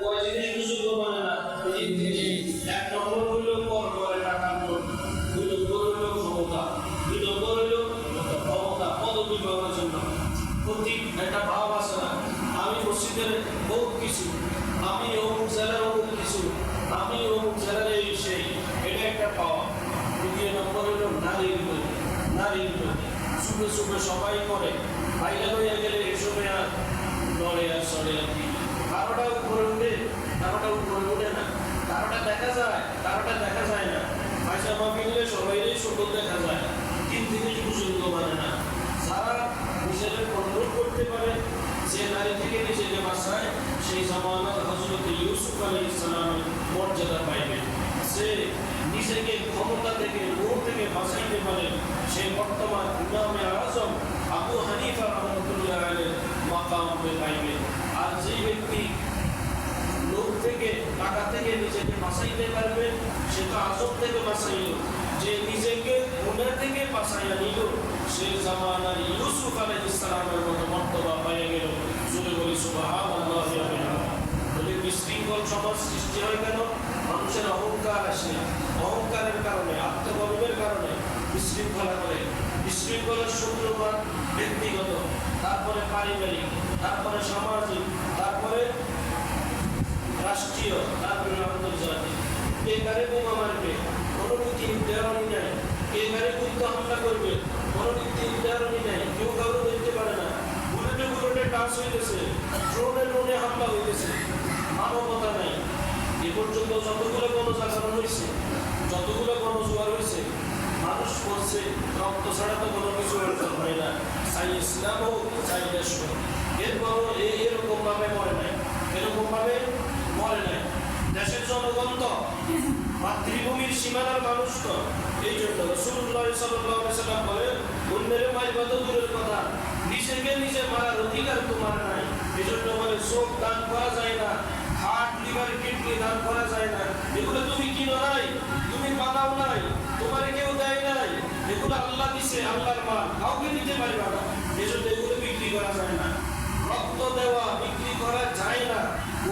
কয় জিনিস বুঝুর্গ মানে না, এক নম্বর হইল কর করে টাকা, দুই নম্বর হইল ক্ষমতা, দুই নম্বর হইল ক্ষমতা পদবি পাওয়ার জন্য। প্রতি একটা ভাব আছে না, আমি মসজিদের বহুত কিছু, আমি অমুক জেলার অমুক কিছু, আমি অমুক জেলার এই সেই, এটা একটা পাওয়া। দ্বিতীয় নম্বর হইল নারীর প্রতি, নারীর প্রতি চুপে চুপে সবাই করে, বাইরে হইয়া গেলে এসবে আর নড়ে আর সরে আর কি। কারোটা উপরে উঠে, কারোটা উপরে উঠে না, কারোটা দেখা যায়, কারোটা দেখা যায় না। পায়জামা কিনলে সবাইই সুন্দর দেখা যায়, তিন জিনিস বুজুর্গ মানে না। যারা নিজেকে কন্ট্রোল করতে পারে, যে নারী থেকে নিজেকে বাঁচায়, সেই জামানাত হযরত ইউসুফ আলাইহিস সালামের মর্যাদা পাইবে। সে নিজেকে ক্ষমতা থেকে, মোহ থেকে বাঁচাইতে পারে, সে বর্তমান ইমামে আযম আবু হানিফা রাহমাতুল্লাহ আলাইহির মাকাম পাইবে। আর যে ব্যক্তি লোক থেকে, টাকা থেকে নিজেকে বাঁচাইতে পারবে, সে তো আযম থেকে বাঁচাইল। যে নিজেকে গুনাহ থেকে বাঁচাইয়া নিল, সে জামানার ইউসুফ আলাইহিস সালামের মতো মর্তবা পেয়ে গেল। জোরে বলি সুবহানাল্লাহ। বলে বিশৃঙ্খল সমাজ সৃষ্টি হয় কেন? মানুষের অহংকার আসে, অহংকারের কারণে, আত্মগর্বের কারণে বিশৃঙ্খলা করে। বিশৃঙ্খলার সূত্রপাত ব্যক্তিগত, তারপরে পারিবারিক, তারপরে সামাজিক, তারপরে রাষ্ট্রীয়, তারপরে আন্তর্জাতিক। কে কারে বোমা মারবে, কোনো নীতি নির্ধারণী নাই। কে কারে গুপ্ত হামলা করবে, কোনো নীতি নির্ধারণী নাই। কেউ কারো দেখতে পারে না। বুলেটে বুলেটে টাচ হইতেছে, ড্রোনে ড্রোনে হামলা হইতেছে, মানবতা নাই। এ পর্যন্ত যতগুলো গণজাগরণ হয়েছে, যতগুলো গণজোয়ার হয়েছে, মানুষ করছে রক্ত ছাড়া তো কোনো কিছু অর্জন হয় না। চাই ইসলাম হোক, চাই দেশ হোক, এরপরও এরকম ভাবে মরে নাই, এরকম ভাবে মরে নাই। দেশের জনগণ তো, মাতৃভূমির সীমানার মানুষ তো। এই জন্য রাসূলুল্লাহ সাল্লাল্লাহু আলাইহি ওয়াসাল্লাম বলেন, অন্যের মারবা তো দূরের কথা, নিজেকে নিজে মারার অধিকার তোমার নাই। এই জন্য বলে চোখ দান করা যায় না, হার্ট, লিভার, কিডনি দান করা যায় না। এগুলো তুমি কিনো নাই, তুমি বানাও নাই, তোমার কেউ দেয় নাই। এগুলো আল্লাহ দিছে, আল্লাহর মাল, কাউকে দিতে পারবে না। এই জন্য এগুলো বিক্রি করা যায় না। রক্ত দেওয়া বিক্রি করা যায় না।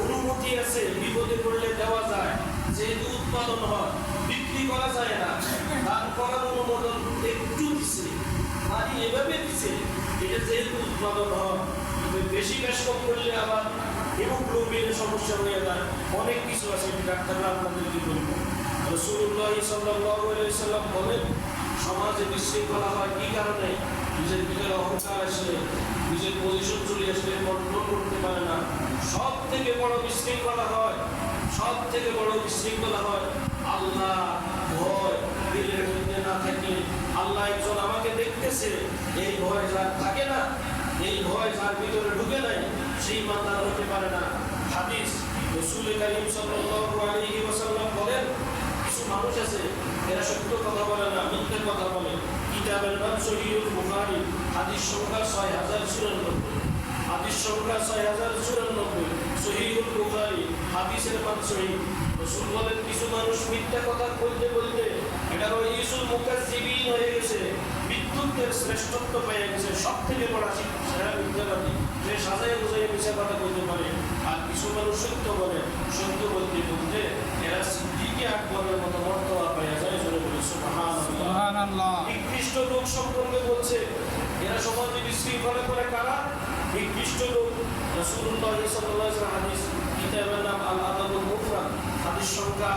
অনুমতি আছে, বিপদে পড়লে দেওয়া যায়, যেহেতু উৎপাদন হয়, বিক্রি করা যায় না। দান করার অনুমোদন একটু দিছে, মানে এভাবে দিছে, এটা যেহেতু উৎপাদন হয়। বেশি কাজ কম করলে আবার হিমোগ্লোবিনের সমস্যা হয়ে যায়, অনেক কিছু আছে, ডাক্তাররা আপনাদেরকে বলবো। রাসূলুল্লাহ সাল্লাল্লাহু আলাইহি ওয়াসাল্লাম বলেন, সমাজে বিশৃঙ্খলা হয় কি কারণে? নিজের ভিতরে অহংকার আসলে, নিজের পজিশন চলে আসলে কন্ট্রোল করতে পারে না। সব থেকে বড় বিশৃঙ্খলা হয়, সব থেকে বড় বিশৃঙ্খলা হয় আল্লাহ ভয় দিলের মধ্যে না থাকে। আল্লাহ একজন আমাকে দেখতেছে, এই ভয় যার থাকে না, এই ভয় যার ভিতরে ঢুকে নাই, সেই ইমানদার হতে পারে না। হাদিস, রাসূল কারীম সাল্লাল্লাহু আলাইহি ওয়াসাল্লাম বলেন, কিছু মানুষ আছে এরা সত্য কথা বলে না, মিথ্যা কথা বলে। কিতাবের নাম সহিহুল বুখারী, হাদিস সংখ্যা 6094, হাদিস সংখ্যা 6094, সহিহুল বুখারী, হাদিসের মান সহিহ। রাসূল বলেন, কিছু মানুষ মিথ্যা কথা বলতে বলতে এটা রাইসুল মুকাজ্জিবিন হয়ে গেছে, বিদ্যুতের শ্রেষ্ঠত্ব পেয়ে গেছে, সব থেকে বড় সেরা মিথ্যাবাদী, যে সাজায় বুঝাইয়ে মিথ্যা কথা বলতে পারে। আর কিছু মানুষ সত্য বলে, সত্য বলতে বলতে এরা সিদ্দিকে আকবরের মতো মর্তবা পেয়ে যায়। জোরে বলে সুবহানাল্লাহ। নিকৃষ্ট লোক সম্পর্কে বলছে, এরা সমাজে বিশৃঙ্খলা করে কারা? নিকৃষ্ট লোক। রাসূলুল্লাহ সাল্লাল্লাহু আলাইহি ওয়াসাল্লাম হাদিস, কিতাবের নাম আল আদাবুল মুফরাদ, হাদিস সংখ্যা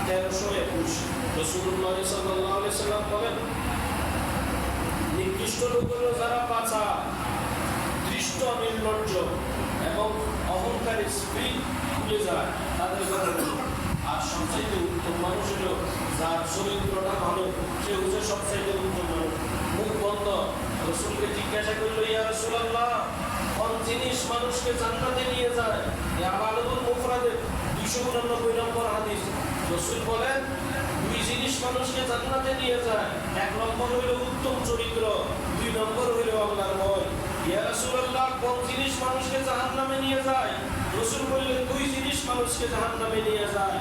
1321। রাসূলুল্লাহ সাল্লাল্লাহু আলাইহি ওয়াসাল্লাম বলেন, নিকৃষ্ট লোক হলো যারা পাছা, দৃষ্ট, নির্লজ্জ এবং অহংকারী স্পিরিট ভুলে যায়, তাদের কথা বলে। আর সবচাইতে উত্তম মানুষ হলো যার চরিত্রটা ভালো, সে হচ্ছে সবচাইতে উত্তম মানুষ। মুখ বন্ধ। রাসূলকে জিজ্ঞাসা করলো, ইয়া রাসূলুল্লাহ, কোন জিনিস মানুষকে জান্নাতে নিয়ে যায়? আল-আদাবুল মুফরাদের 289 নম্বর হাদিস। রাসূল বলেন, দুই জিনিস মানুষকে জান্নাতে নিয়ে যায়। এক নম্বর হইল উত্তম চরিত্র, দুই নম্বর হইল আল্লাহর ভয়। ইয়া রাসূলুল্লাহ, কোন জিনিস মানুষকে জাহান্নামে নিয়ে যায়? রাসূল বললেন, দুই জিনিস মানুষকে জাহান্নামে নিয়ে যায়।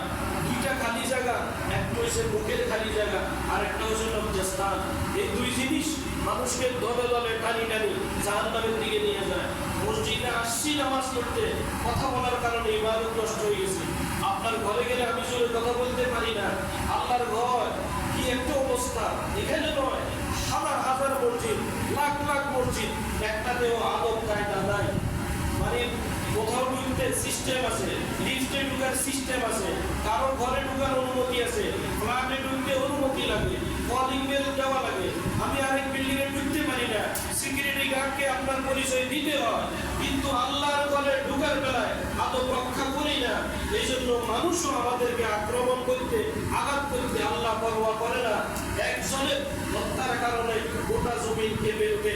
দুইটা খালি জায়গা, একটা হচ্ছে মুখের খালি জায়গা, আর একটা হচ্ছে লজ্জাস্থান। এই দুই জিনিস মানুষকে দলে দলে টানি টানি জাহান্নামের দিকে নিয়ে যায়। মসজিদে আসছি নামাজ পড়তে, কথা বলার কারণে ইবাদত নষ্ট হয়ে গেছে। আপনার ঘরে গেলে আমি জোরে কথা বলতে পারি না। আল্লাহর ঘর কি একটা অবস্থা! এখানে নয়, হাজার হাজার মসজিদ, লাখ লাখ মসজিদ, একটাতেও আদব কায়দা নাই। মানে কোথাও ঢুকতে সিস্টেম আছে, লিফটে ঢুকার সিস্টেম আছে, কারো ঘরে ঢুকার অনুমতি আছে, ফ্ল্যাটে ঢুকতে অনুমতি লাগে, কলিং বেল দেওয়া লাগে। আমি আরেক বিল্ডিং এ ঢুকতে পারি না, সিকিউরিটি গার্ডকে আপনার পরিচয় দিতে হয়। কিন্তু আল্লাহর ঘরে ঢুকার বেলায় আদব রক্ষা করি না। এই জন্য মানুষও আমাদেরকে আক্রমণ করতে, আঘাত করতে আল্লাহ পরোয়া করে না। একজনের হত্যার কারণে গোটা জমিন কেঁপে ওঠে,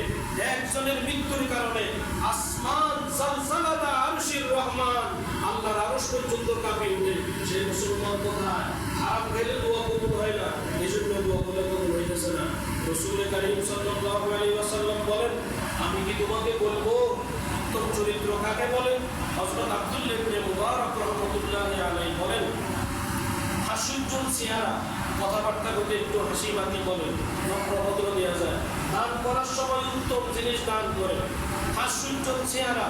একজনের মৃত্যুর কারণে আসমান জালজালাতা আরশির রহমান, আল্লাহর আরশ পর্যন্ত কাঁপে ওঠে। সেই মুসলমান কোথায়? হারাম খেলে দোয়া কবুল হয় না, এই জন্য দোয়া বলে কবুল হইতেছে না। রাসূল কারীম সাল্লাল্লাহু আলাইহি ওয়াসাল্লাম বলেন, আমি কি তোমাকে বলবো উত্তম চরিত্র কাকে বলে? হযরত আব্দুল্লাহ ইবনে মুবারক রাহমাতুল্লাহি আলাইহি বলেন, হাস্যোজ্জ্বল চেহারা, কথাবার্তা করতে একটু হাসি মাতি বলেন, নম্রভদ্র দেওয়া যায়, দান করার সময় উত্তম জিনিস দান করে, হাস্যোজ্জ্বল চেহারা,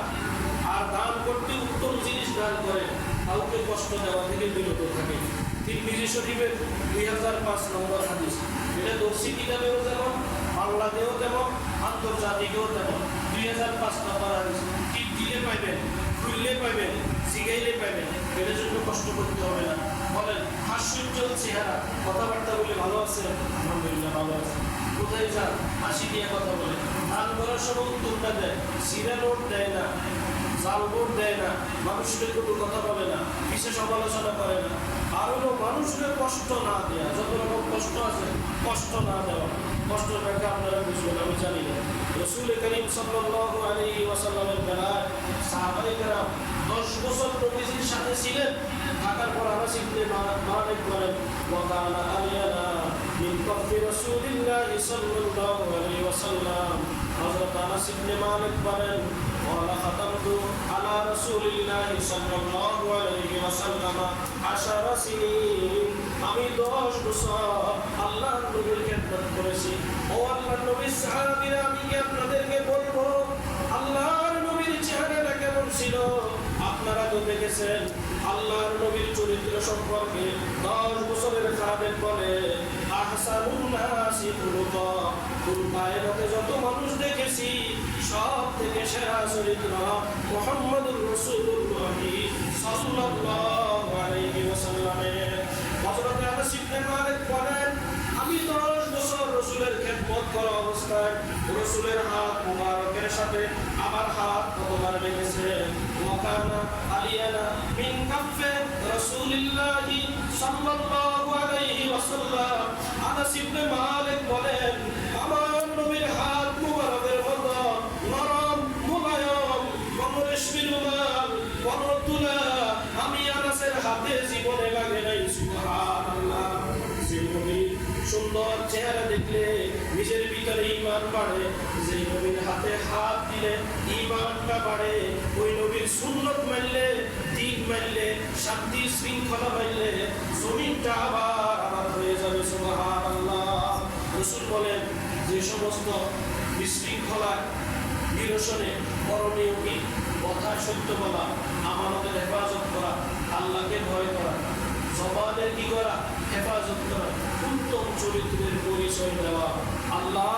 আর দান করতে উত্তম জিনিস দান করে, কাউকে কষ্ট দেওয়া থেকে বিরত থাকে। তিরমিজি শরীফের 2005 নম্বর হাদিস। এটা দর্শী কিতাবেও যেমন, বাংলাতেও তেমন, আন্তর্জাতিকেও তেমন। 2005 নম্বর হাদিস। ঠিক দিলে পাইবেন, খুললে পাইবেন, শিখাইলে পাইবেন, এটার জন্য কষ্ট করতে হবে না। বলেন, হাস্যোজ্জ্বল চেহারা, কথাবার্তা বলে ভালো আছে, আলহামদুলিল্লাহ ভালো আছে। কোথায় যান? হাসি দিয়ে কথা বলে। দান করার সময় উত্তরটা দেয়, সিরা নোট দেয় না, জাল নোট দেয় না, মানুষের কোনো কথা বলে না, বিশেষ সমালোচনা করে না। আর হলো মানুষের কষ্ট না দেওয়া, যত রকম কষ্ট আছে কষ্ট না দেওয়া। কষ্টের ব্যাখ্যা আপনারা বুঝবেন, আমি জানি না। রাসূল কারীম সাল্লাল্লাহু আলাইহি ওয়াসাল্লামের বেলায় সাহাবায়ে কেরাম 10 বছর নবীজির সাথে ছিলেন। থাকার পর আনাস ইবনে মালিক বলেন, ওয়া কানা আলিয়ানা মিন কফি রাসূলিল্লাহ সাল্লাল্লাহু আলাইহি ওয়াসাল্লাম। হযরত আনাস ইবনে মালিক বলেন, ওয়া খাতামতু আলা রাসূলিল্লাহ সাল্লাল্লাহু আলাইহি ওয়াসাল্লাম 10 সিনিন। আমি 10 বছর আল্লাহর নবীর খেদমত করেছি। ও আল্লাহর নবীর সাহাবীরা, আমি কি আপনাদেরকে বলবো আল্লাহর নবীর চেহারাটা কেমন ছিল? আপনারা তো দেখেছেন আল্লাহর নবীর চরিত্র সম্পর্কে 10 বছরের খাদেম বলে, আহসানুন নাসি খুলুকা, কুল কায়নাতে যত মানুষ দেখেছি সব থেকে সেরা চরিত্র মুহাম্মদুর রাসূলুল্লাহ সাল্লাল্লাহু আলাইহি ওয়াসাল্লামের। হযরত আনাস ইবনে মালিক বলেন, আমি 10 বছর রাসূলের খেদমত করা অবস্থায় রাসূলের হাত মুবারকের সাথে আমার হাত কতবার লেগেছে। ওয়া কানা আলিয়ানা মিন কাফে রাসূলিল্লাহ সাল্লাল্লাহু আলাইহি ওয়াসাল্লাম। আনাস ইবনে মালিক বলেন, আমার নবীর হাত মুবারকের মতো নরম, মুলায়ম, কোনো রেশমি রুমাল, কোনো তুলা আমি আনাসের হাতে জীবনে লাগে নাই। সুবহানাল্লাহ। যে নবীর সুন্দর চেহারা দেখলে নিজের ভিতরে ঈমান বাড়ে, যে নবীর হাতে হাত দিলে ঈমানটা বাড়ে, ওই নবীর সুন্নত মানলে, দিন মানলে, শান্তি শৃঙ্খলা মানলে জমিনটা আবার আবাদ হয়ে যাবে। সুবহানাল্লাহ। রাসূল বলেন, যে সমস্ত বিশৃঙ্খলা নিরসনে করণীয় কি? কথা সত্য বলা, আমানতের হেফাজত করা, আল্লাহকে ভয় করা, জবানের কি করা? হেফাজত করা, উত্তম চরিত্রের পরিচয় দেওয়া। আল্লাহ